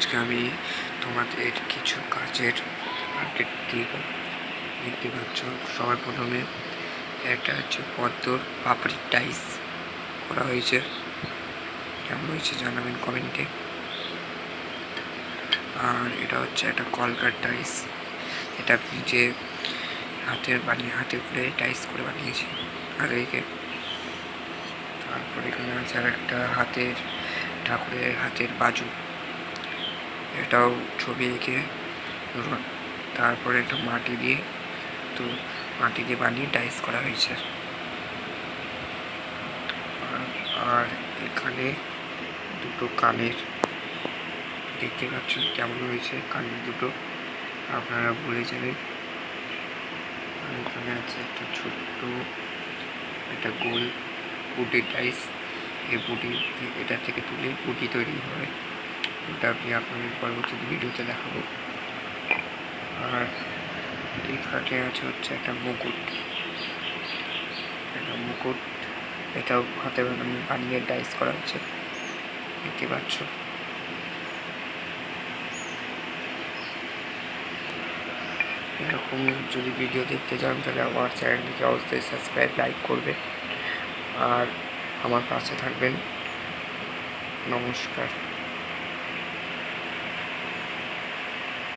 আজকে আমি তোমাদের কিছু কাজের আপডেট দিব। দেখতে পাচ্ছ সবার প্রথমে একটা হচ্ছে পদ্মর পাপড়ির টাইস করা হয়েছে, কেমন হয়েছে জানাবেন কমেন্টে। আর এটা হচ্ছে একটা কলকার টাইস, এটা নিজে হাতে করে টাইস করে বানিয়েছি। আর এইকে তারপর এখানে আছে আর একটা ঠাকুরের হাতের বাজু, এটাও ছবি এঁকে তারপরে একটা মাটি দিয়ে বানিয়ে টাইস করা হয়েছে। আর এখানে দুটো কানের দেখতে পাচ্ছেন কেমন হয়েছে, কানের দুটো আপনারা বলে যাবেন। আর এখানে আছে একটা ছোট্ট একটা গোল পুটি টাইস, এই পুটি এটা থেকে তুলে পুটি তৈরি হয়, ওটা আমি আপনাদের পরবর্তী ভিডিওতে দেখাবো। আর এখানে আছে হচ্ছে একটা মুকুট, এটাও হাতে বানিয়ে ডাইস করা হয়েছে, দেখতে পাচ্ছ। এরকম যদি ভিডিও দেখতে চান তাহলে আমার চ্যানেলটিকে অবশ্যই সাবস্ক্রাইব লাইক করবে আর আমার পাশে থাকবেন। নমস্কার।